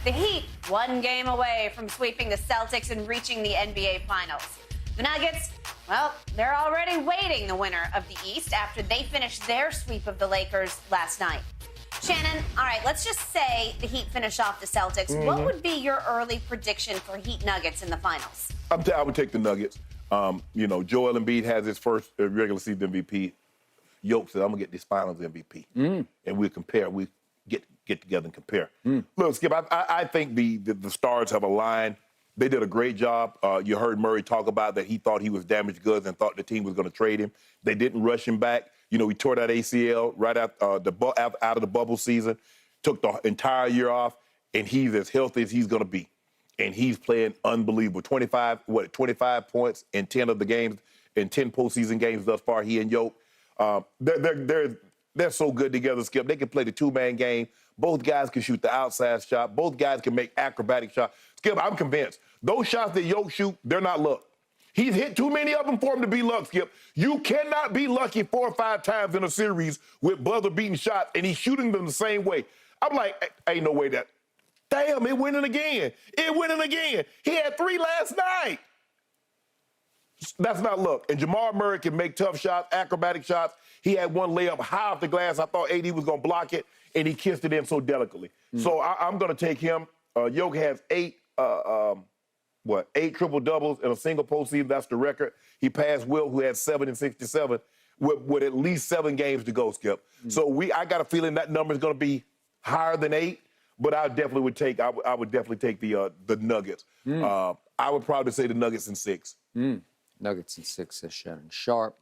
The Heat, one game away from sweeping the Celtics and reaching the NBA Finals. The Nuggets, well, they're already waiting the winner of the East after they finished their sweep of the Lakers last night. Shannon, all right, let's just say the Heat finish off the Celtics. What would be your early prediction for Heat Nuggets in the Finals? I would take the Nuggets. Joel Embiid has his first regular season MVP. Yoke said, I'm going to get this Finals MVP. And we'll compare. We get together and compare. Look, Skip, I think the stars have aligned. They did a great job. You heard Murray talk about that he thought he was damaged goods and thought the team was going to trade him. They didn't rush him back. He tore that ACL right out of the bubble season, took the entire year off, and he's as healthy as he's going to be. And he's playing unbelievable. 25 points in 10 of the games, in 10 postseason games thus far, he and Yoke. They're so good together, Skip. They can play the two-man game. Both guys can shoot the outside shot. Both guys can make acrobatic shots. Skip, I'm convinced. Those shots that Yoke shoot, they're not luck. He's hit too many of them for him to be luck, Skip. You cannot be lucky 4 or 5 times in a series with buzzer-beating shots, and he's shooting them the same way. I'm like, ain't no way that. Damn, it winning again. It winning again. He had 3 last night. That's not luck. And Jamal Murray can make tough shots, acrobatic shots. He had one layup high off the glass. I thought AD was going to block it, and he kissed it in so delicately. So I'm going to take him. Yoke has 8 triple-doubles in a single postseason. That's the record. He passed Will, who had 7 in 67, with at least 7 games to go, Skip. So I got a feeling that number is going to be higher than 8, but I would definitely take the Nuggets. I would probably say the Nuggets in 6. Nuggets in 6, says Shannon Sharpe,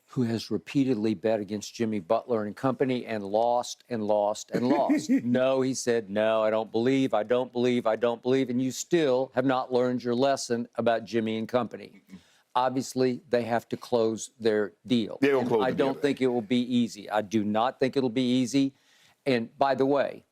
who has repeatedly bet against Jimmy Butler and company and lost and lost and lost. No, he said, no, I don't believe, I don't believe, I don't believe. And you still have not learned your lesson about Jimmy and company. Obviously, they have to close their deal. They don't close I don't think it will be easy. I do not think it'll be easy. And by the way,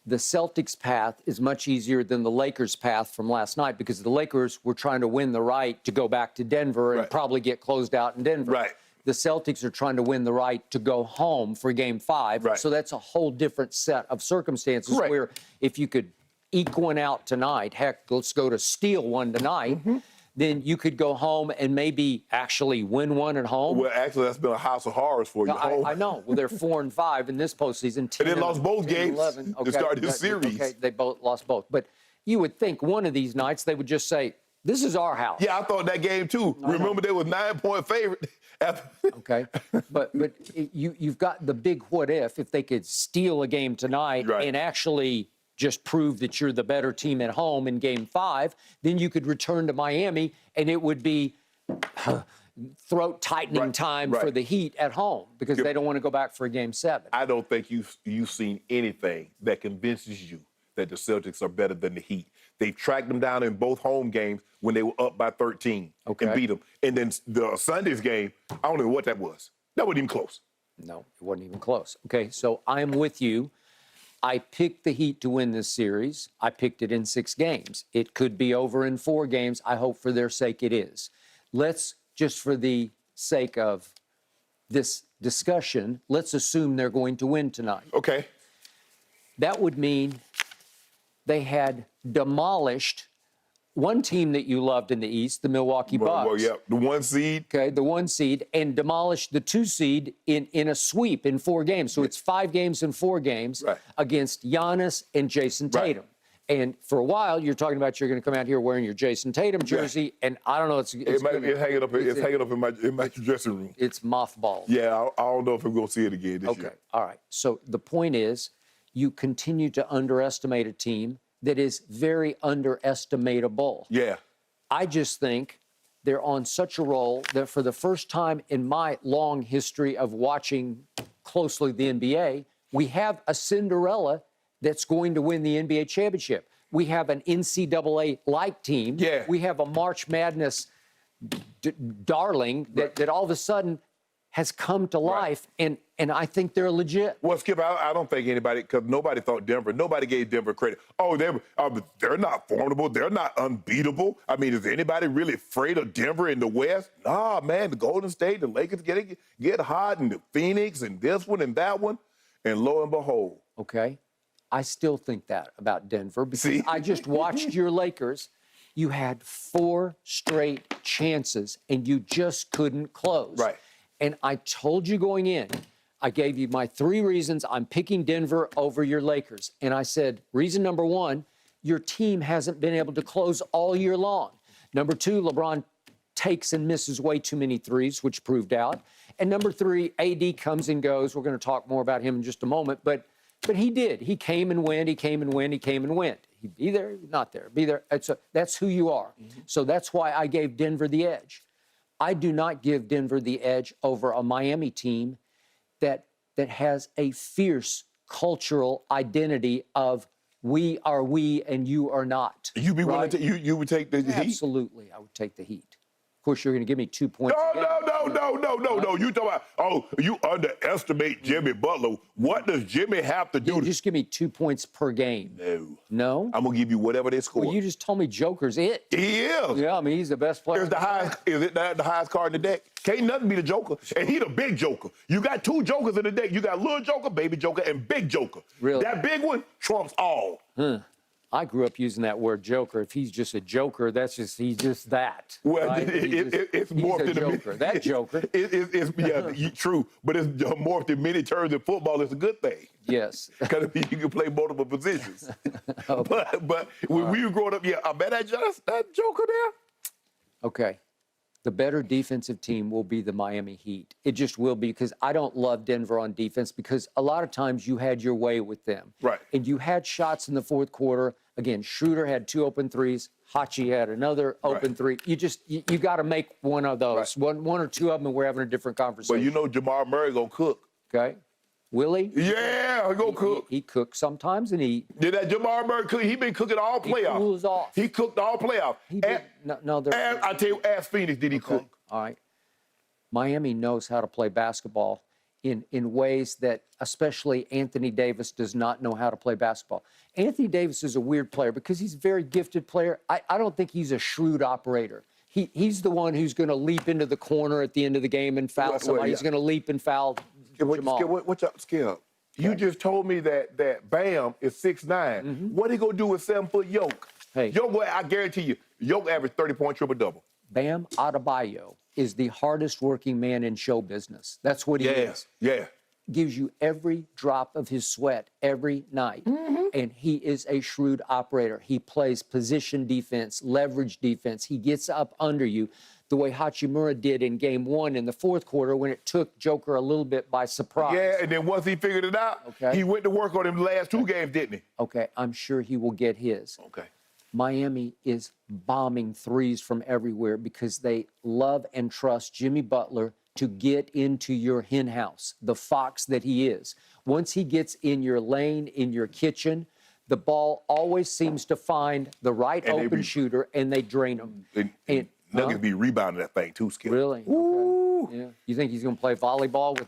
the Celtics' path is much easier than the Lakers' path from last night because the Lakers were trying to win the right to go back to Denver and probably get closed out in Denver. Right. The Celtics are trying to win the right to go home for Game 5. Right. So that's a whole different set of circumstances where if you could eke one out tonight, heck, let's go to steal one tonight, then you could go home and maybe actually win one at home. Well, actually, that's been a house of horrors for you. I know. Well, they're 4-5 in this postseason. 10 and they lost both games 11. to start this series. Okay, they both lost both. But you would think one of these nights they would just say, this is our house. Yeah, I thought that game, too. Remember, they was 9-point favorite. Okay. But you've got the big what if they could steal a game tonight and actually just prove that you're the better team at home in Game 5, then you could return to Miami, and it would be throat-tightening time for the Heat at home because they don't want to go back for a Game 7. I don't think you've seen anything that convinces you that the Celtics are better than the Heat. They've tracked them down in both home games when they were up by 13 and beat them. And then the Sunday's game, I don't know what that was. That wasn't even close. No, it wasn't even close. Okay, so I'm with you. I picked the Heat to win this series. I picked it in 6 games. It could be over in 4 games. I hope for their sake it is. Let's, just for the sake of this discussion, let's assume they're going to win tonight. Okay. That would mean they had demolished one team that you loved in the East, the Milwaukee Bucks. Well, yeah, the 1 seed. Okay, the 1 seed, and demolished the 2 seed in a sweep in 4 games. So it's 5 games and 4 games against Giannis and Jason Tatum. And for a while, you're talking about you're going to come out here wearing your Jason Tatum jersey, and I don't know. It's hanging up in my dressing room. It's mothballed. Yeah, I don't know if I'm going to see it again this year. Okay, all right. So the point is, you continue to underestimate a team that is very underestimatable. Yeah. I just think they're on such a roll that for the first time in my long history of watching closely the NBA, we have a Cinderella that's going to win the NBA championship. We have an NCAA-like team. Yeah. We have a March Madness darling that all of a sudden has come to life, and I think they're legit. Well, Skip, I don't think anybody, because nobody thought nobody gave Denver credit. Oh, they're not formidable. They're not unbeatable. I mean, is anybody really afraid of Denver in the West? Nah, man, the Golden State, the Lakers get hot, and the Phoenix, and this one and that one, and lo and behold. Okay. I still think that about Denver because See? I just watched your Lakers. You had 4 straight chances, and you just couldn't close. Right. And I told you going in, I gave you my 3 reasons I'm picking Denver over your Lakers. And I said, reason number 1, your team hasn't been able to close all year long. Number 2, LeBron takes and misses way too many threes, which proved out. And number 3, AD comes and goes. We're going to talk more about him in just a moment. But he did. He came and went. He came and went. He came and went. He'd be there, not there. Be there. That's who you are. Mm-hmm. So that's why I gave Denver the edge. I do not give Denver the edge over a Miami team that has a fierce cultural identity of we are we and you are not. You be willing to you would take the heat? Absolutely, I would take the heat. Of course, you're going to give me 2 points. No. You talking about, oh, you underestimate Jimmy Butler. What does Jimmy have to do? Just give me 2 points per game. No? I'm going to give you whatever they score. Well, you just told me Joker's it. He is. Yeah, I mean, he's the best player. Is it the highest card in the deck? Can't nothing be the Joker. And he the big Joker. You got 2 Jokers in the deck. You got little Joker, baby Joker, and big Joker. Really? That big one trumps all. I grew up using that word Joker. If he's just a Joker, he's just that. Well, right? it's morphed into Joker. That Joker. It's true, but it's morphed in many terms in football. It's a good thing. Yes. Because you can play multiple positions. Okay. But when we were growing up, I bet that Joker there. Okay. The better defensive team will be the Miami Heat. It just will be because I don't love Denver on defense because a lot of times you had your way with them. Right. And you had shots in the fourth quarter. Again, Schroeder had 2 open threes. Hachi had another open three. You got to make one of those. Right. One or 2 of them, and we're having a different conversation. But you know Jamal Murray going to cook. Okay. Will he? Yeah, he going to cook. He cooks sometimes, and he... Did that Jamal Murray cook? He been cooking all playoffs. He cools off. He cooked all playoffs. He did. I tell you, ask Phoenix, did he cook? All right. Miami knows how to play basketball in ways that especially Anthony Davis does not know how to play basketball. Anthony Davis is a weird player because he's a very gifted player. I don't think he's a shrewd operator. He's the one who's going to leap into the corner at the end of the game and foul somebody. He's going to leap and foul Jamal. What's up, Skip? Okay. You just told me that Bam is 6'9". Mm-hmm. What he going to do with 7-foot Yoke? Hey. Yoke, I guarantee you, Yoke averaged 30-point triple-double. Bam Adebayo is the hardest working man in show business. That's what he is. Yeah. Gives you every drop of his sweat every night. Mm-hmm. And he is a shrewd operator. He plays position defense, leverage defense. He gets up under you the way Hachimura did in game 1 in the fourth quarter when it took Joker a little bit by surprise. Yeah, and then once he figured it out, he went to work on him the last 2 games, didn't he? Okay, I'm sure he will get his. Okay. Miami is bombing threes from everywhere because they love and trust Jimmy Butler to get into your hen house, the fox that he is. Once he gets in your lane, in your kitchen, the ball always seems to find the right open shooter, and they drain him. And Nuggets be rebounding that thing too, Skip. Really? Okay. Yeah. You think he's going to play volleyball with?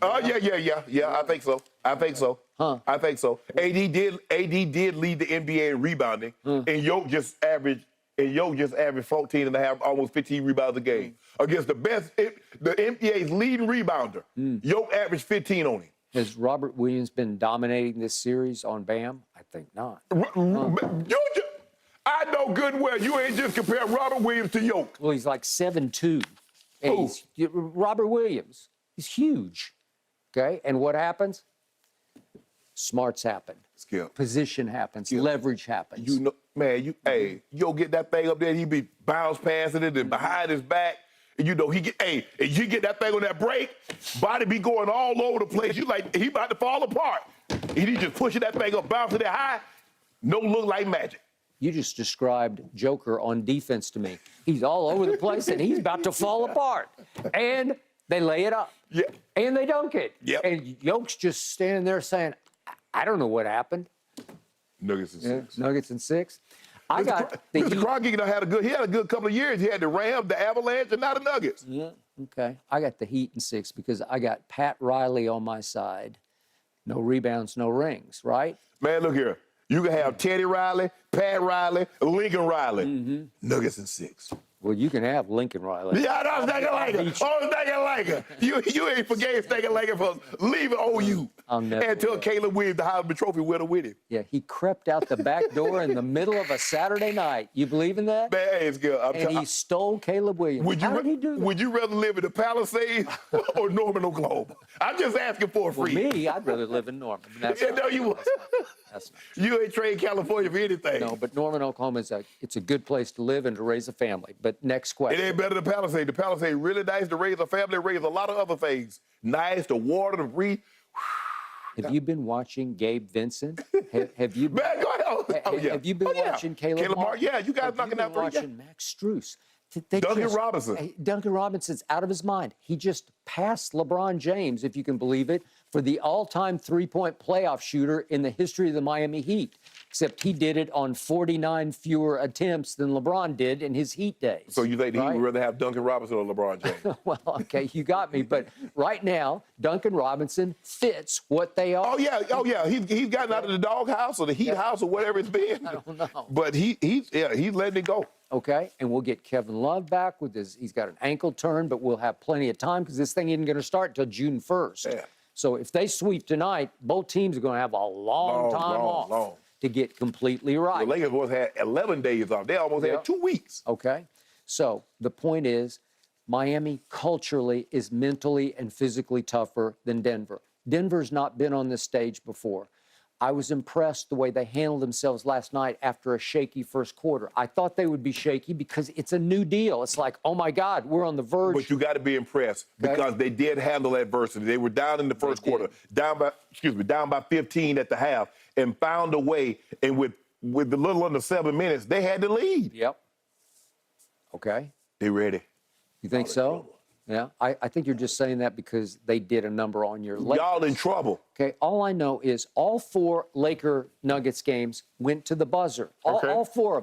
Yeah. I think so. Huh. I think so. AD did lead the NBA in rebounding, and Yoke just averaged 14 and a half, almost 15 rebounds a game against the NBA's leading rebounder. Yoke averaged 15 on him. Has Robert Williams been dominating this series on Bam? I think not. I know good and well you ain't just comparing Robert Williams to Yoke. Well, he's like 7'2". Robert Williams. He's huge. Okay, and what happens? Smarts happen. Skip. Position happens. Skip. Leverage happens. You know, man, you'll get that thing up there, he be bounce passing it and behind his back. And you know, you get that thing on that break, body be going all over the place. You like, he about to fall apart. And he just pushing that thing up, bouncing it high. No look like magic. You just described Joker on defense to me. He's all over the place and he's about to fall apart. And they lay it up. Yeah. And they dunk it. Yep. And Yoke's just standing there saying, I don't know what happened. Nuggets and 6. Nuggets and 6. I got the Mr. Kroenke had a good couple of years. He had the Rams, the Avalanche, and now the Nuggets. Yeah, okay. I got the Heat in 6 because I got Pat Riley on my side. No rebounds, no rings, right? Man, look here. You can have Teddy Riley, Pat Riley, Lincoln Riley. Nuggets in 6. Well, you can have Lincoln Riley. Yeah, I was thinking like it. I was thinking like it. You ain't forgave thinking like it for leaving OU. I'll never and took Caleb Williams, the Heisman Trophy winner, with him. Yeah, he crept out the back door in the middle of a Saturday night. You believe in that? Man, it's good. And he stole Caleb Williams. How did he do that? Would you rather live in the Palisades or Norman, Oklahoma? I'm just asking for a Well, free. me, I'd rather live in Norman. That's Yeah, not- no, you would. that's not- You ain't trade California for anything. No, but Norman, Oklahoma it's a good place to live and to raise a family. But next It question. ain't better than Palisades. The Palisades really nice to raise a family, raise a lot of other things. Nice, the water, the breathe. Have you been watching Gabe Vincent? Have you? Man, go ahead. Oh, yeah. Have you been watching Caleb Caleb Martin? Yeah, you guys Have knocking you out been 3. Yeah. watching Max Strus? Duncan Robinson. Duncan Robinson's out of his mind. He just passed LeBron James, if you can believe it, for the all-time three-point playoff shooter in the history of the Miami Heat, except he did it on 49 fewer attempts than LeBron did in his Heat days. So you think he right? would rather have Duncan Robinson or LeBron James? Well, okay, you got me. But right now, Duncan Robinson fits what they are. Oh yeah. He's gotten out of the doghouse or the heat house or whatever it's been. I don't know. But he's letting it go. Okay, and we'll get Kevin Love back with he's got an ankle turn, but we'll have plenty of time because this thing isn't going to start until June 1st. Yeah. So if they sweep tonight, both teams are going to have a long time off to get completely right. The Lakers once had 11 days off. They almost had 2 weeks. Okay, so the point is, Miami culturally is mentally and physically tougher than Denver. Denver's not been on this stage before. I was impressed the way they handled themselves last night after a shaky first quarter. I thought they would be shaky because it's a new deal. It's like, oh my God, we're on the verge. But you got to be impressed because they did handle adversity. They were down in the first quarter, down by 15 at the half, and found a way. And with the little under 7 minutes, they had the lead. Yep. Okay. They ready. You think so? Yeah. I think you're just saying that because they did a number on your Lakers. Y'all in trouble. Okay, all I know is all 4 Laker Nuggets games went to the buzzer. Okay. All 4 of them.